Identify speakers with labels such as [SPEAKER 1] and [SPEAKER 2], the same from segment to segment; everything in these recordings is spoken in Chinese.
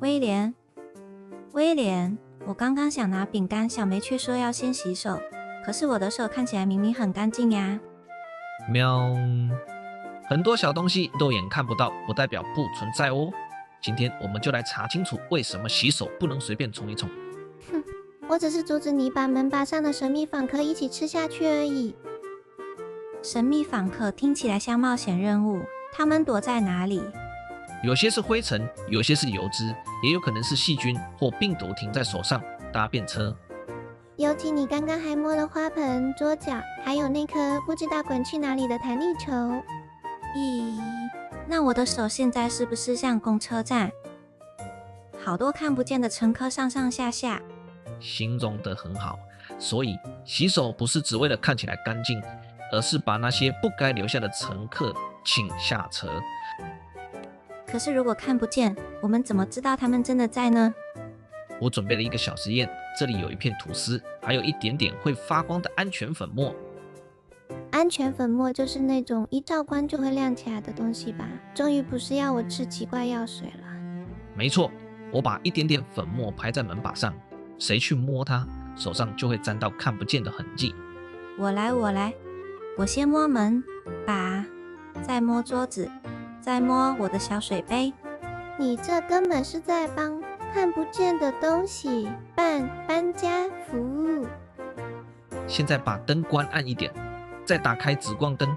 [SPEAKER 1] 威廉，威廉，我刚刚想拿饼干，小梅却说要先洗手，可是我的手看起来明明很干净呀。
[SPEAKER 2] 喵，很多小东西肉眼看不到，不代表不存在哦。今天我们就来查清楚为什么洗手不能随便冲一冲。
[SPEAKER 3] 哼，我只是阻止你把门把上的神秘访客一起吃下去而已。
[SPEAKER 1] 神秘访客听起来像冒险任务，他们躲在哪里？
[SPEAKER 2] 有些是灰尘，有些是油脂，也有可能是细菌或病毒停在手上、搭便车。
[SPEAKER 3] 尤其你刚刚还摸了花盆、桌角，还有那颗不知道滚去哪里的弹力球。
[SPEAKER 1] 咦，那我的手现在是不是像公车站？好多看不见的乘客上上下下。
[SPEAKER 2] 形容得很好，所以洗手不是只为了看起来干净，而是把那些不该留下的乘客请下车。
[SPEAKER 1] 可是如果看不见，我们怎么知道他们真的在呢？
[SPEAKER 2] 我准备了一个小实验，这里有一片吐司，还有一点点会发光的安全粉末。
[SPEAKER 3] 安全粉末就是那种一照光就会亮起来的东西吧？终于不是要我吃奇怪药水了。
[SPEAKER 2] 没错，我把一点点粉末拍在门把上，谁去摸它，手上就会沾到看不见的痕迹。
[SPEAKER 1] 我来，我先摸门把，再摸桌子，再摸我的小水杯。
[SPEAKER 3] 你这根本是在帮看不见的东西办搬家服务。
[SPEAKER 2] 现在把灯关暗一点，再打开紫光灯，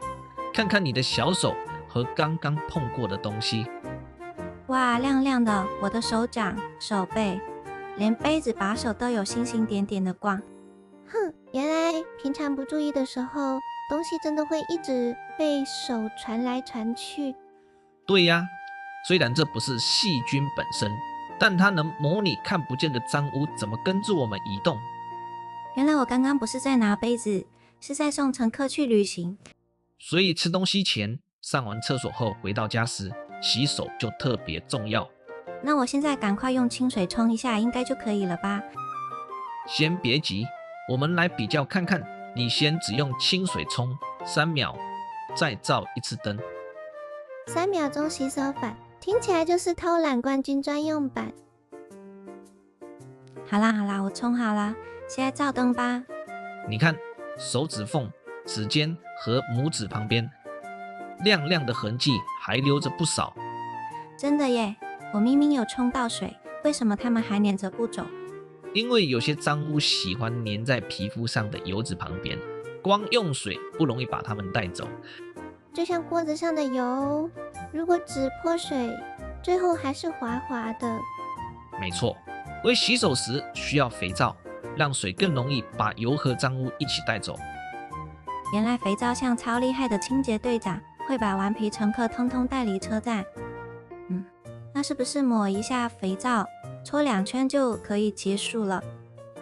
[SPEAKER 2] 看看你的小手和刚刚碰过的东西。
[SPEAKER 1] 哇，亮亮的，我的手掌、手背，连杯子把手都有星星点点的光。
[SPEAKER 3] 哼，原来平常不注意的时候，东西真的会一直被手传来传去。
[SPEAKER 2] 对呀，虽然这不是细菌本身，但它能模拟看不见的脏污怎么跟着我们移动。
[SPEAKER 1] 原来我刚刚不是在拿杯子，是在送乘客去旅行。
[SPEAKER 2] 所以吃东西前、上完厕所后回到家时，洗手就特别重要。
[SPEAKER 1] 那我现在赶快用清水冲一下，应该就可以了吧？
[SPEAKER 2] 先别急，我们来比较看看。你先只用清水冲3秒，再照一次灯。
[SPEAKER 3] 3秒钟洗手法，听起来就是偷懒冠军专用版。
[SPEAKER 1] 好啦，我冲好啦，现在照灯吧。
[SPEAKER 2] 你看，手指缝、指尖和拇指旁边，亮亮的痕迹还留着不少。
[SPEAKER 1] 真的耶，我明明有冲到水，为什么它们还黏着不走？
[SPEAKER 2] 因为有些脏污喜欢粘在皮肤上的油脂旁边，光用水不容易把它们带走。
[SPEAKER 3] 就像锅子上的油，如果只泼水，最后还是滑滑的。
[SPEAKER 2] 没错，为洗手时需要肥皂，让水更容易把油和脏污一起带走。
[SPEAKER 1] 原来肥皂像超厉害的清洁队长，会把顽皮乘客通通带离车站。那是不是抹一下肥皂，搓2圈就可以结束了？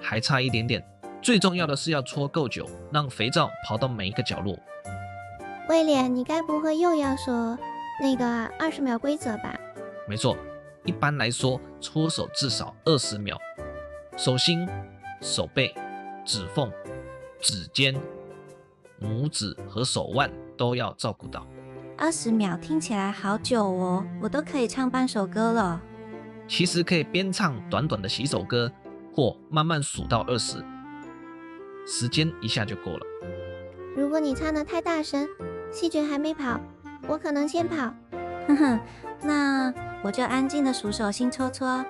[SPEAKER 2] 还差一点点，最重要的是要搓够久，让肥皂跑到每一个角落。
[SPEAKER 3] 威廉，你该不会又要说那个20秒规则吧？
[SPEAKER 2] 没错，一般来说，搓手至少20秒，手心、手背、指缝、指尖、拇指和手腕都要照顾到。
[SPEAKER 1] 20秒听起来好久哦，我都可以唱半首歌了。
[SPEAKER 2] 其实可以边唱短短的洗手歌，或慢慢数到20，时间一下就够了。
[SPEAKER 3] 如果你唱得太大声，细菌还没跑，我可能先跑。
[SPEAKER 1] 哼哼，那我就安静的数手心搓搓，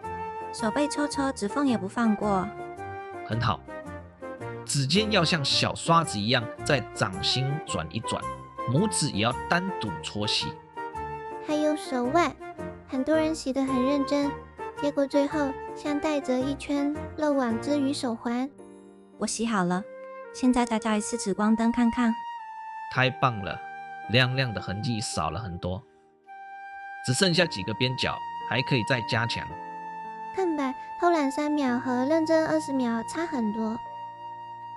[SPEAKER 1] 手背搓搓，指缝也不放过。
[SPEAKER 2] 很好，指尖要像小刷子一样在掌心转一转，拇指也要单独搓洗。
[SPEAKER 3] 还有手腕，很多人洗得很认真，结果最后像戴着一圈漏网之鱼手环。
[SPEAKER 1] 我洗好了，现在再照一次紫光灯看看。
[SPEAKER 2] 太棒了，亮亮的痕迹少了很多，只剩下几个边角，还可以再加强。
[SPEAKER 3] 看吧，偷懒3秒和认真20秒差很多。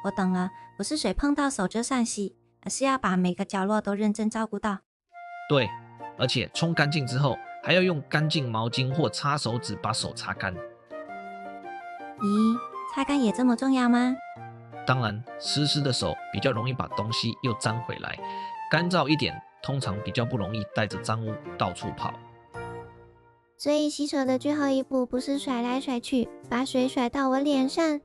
[SPEAKER 1] 我懂了，不是水碰到手就算洗，而是要把每个角落都认真照顾到。
[SPEAKER 2] 对，而且冲干净之后，还要用干净毛巾或擦手纸把手擦干。
[SPEAKER 1] 咦，擦干也这么重要吗？
[SPEAKER 2] 当然，湿湿的手比较容易把东西又沾回来，干燥一点，通常比较不容易带着脏污到处跑。
[SPEAKER 3] 所以洗手的最后一步不是甩来甩去，把水甩到我脸上。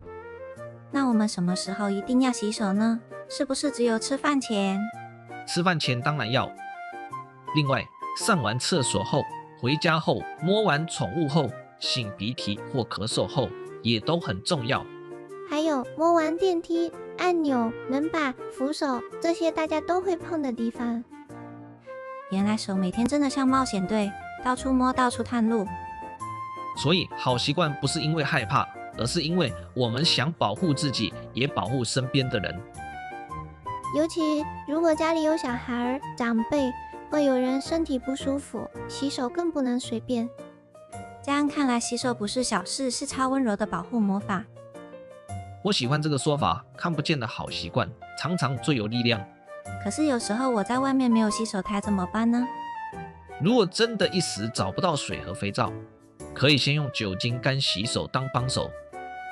[SPEAKER 1] 那我们什么时候一定要洗手呢？是不是只有吃饭前？
[SPEAKER 2] 吃饭前当然要。另外，上完厕所后、回家后、摸完宠物后、擤鼻涕或咳嗽后，也都很重要。
[SPEAKER 3] 还有摸完电梯、按钮、门把、扶手，这些大家都会碰的地方。
[SPEAKER 1] 原来手每天真的像冒险队，到处摸，到处探路。
[SPEAKER 2] 所以，好习惯不是因为害怕，而是因为我们想保护自己，也保护身边的人。
[SPEAKER 3] 尤其如果家里有小孩、长辈，或有人身体不舒服，洗手更不能随便。
[SPEAKER 1] 这样看来，洗手不是小事，是超温柔的保护魔法。
[SPEAKER 2] 我喜欢这个说法，看不见的好习惯常常最有力量。
[SPEAKER 1] 可是有时候我在外面没有洗手台怎么办呢？
[SPEAKER 2] 如果真的一时找不到水和肥皂，可以先用酒精干洗手当帮手，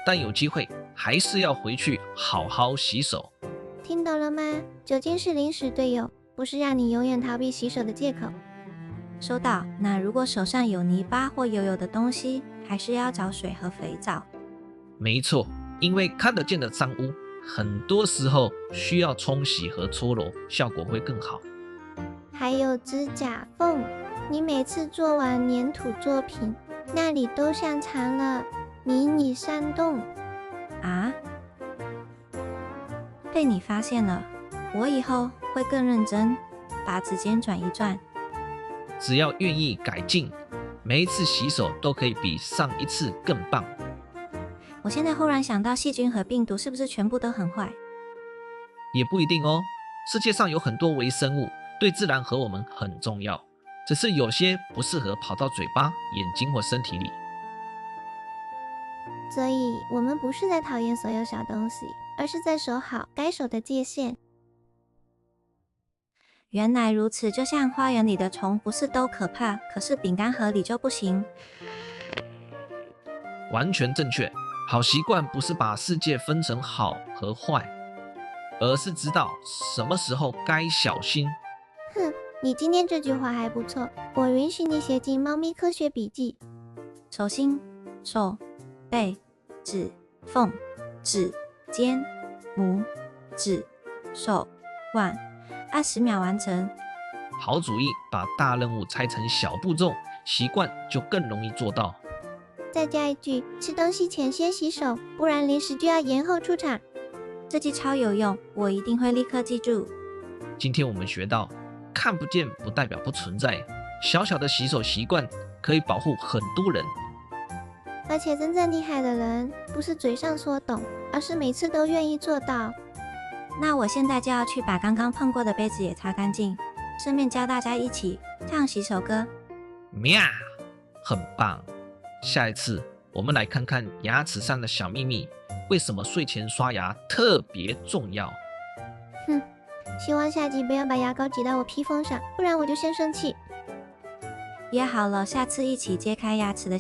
[SPEAKER 2] 但有机会还是要回去好好洗手。
[SPEAKER 3] 听懂了吗？酒精是临时队友，不是让你永远逃避洗手的借口。
[SPEAKER 1] 收到。那如果手上有泥巴或油的东西，还是要找水和肥皂。
[SPEAKER 2] 没错，因为看得见的脏污，很多时候需要冲洗和搓揉，效果会更好。
[SPEAKER 3] 还有指甲缝，你每次做完粘土作品，那里都像藏了迷你山洞
[SPEAKER 1] 啊！被你发现了，我以后会更认真，把指尖转一转。
[SPEAKER 2] 只要愿意改进，每一次洗手都可以比上一次更棒。
[SPEAKER 1] 我现在忽然想到，细菌和病毒是不是全部都很坏？
[SPEAKER 2] 也不一定哦，世界上有很多微生物，对自然和我们很重要，只是有些不适合跑到嘴巴、眼睛或身体里。
[SPEAKER 3] 所以我们不是在讨厌所有小东西，而是在守好该守的界限。
[SPEAKER 1] 原来如此，就像花园里的虫不是都可怕，可是饼干盒里就不行。
[SPEAKER 2] 完全正确。好习惯不是把世界分成好和坏，而是知道什么时候该小心。
[SPEAKER 3] 哼，你今天这句话还不错，我允许你写进猫咪科学笔记。
[SPEAKER 1] 手心、手、背、指、缝、指尖、拇指、手腕，20秒完成。
[SPEAKER 2] 好主意，把大任务拆成小步骤，习惯就更容易做到。
[SPEAKER 3] 再加一句，吃东西前先洗手，不然零食就要延后出场。
[SPEAKER 1] 这句超有用，我一定会立刻记住。
[SPEAKER 2] 今天我们学到，看不见不代表不存在，小小的洗手习惯可以保护很多人。
[SPEAKER 3] 而且真正厉害的人，不是嘴上说懂，而是每次都愿意做到。
[SPEAKER 1] 那我现在就要去把刚刚碰过的杯子也擦干净，顺便教大家一起唱洗手歌。
[SPEAKER 2] 喵，很棒！下一次我们来看看牙齿上的小秘密，为什么睡前刷牙特别重要？
[SPEAKER 3] 哼，希望下集不要把牙膏挤到我披风上，不然我就先生气。
[SPEAKER 1] 约好了，下次一起揭开牙齿的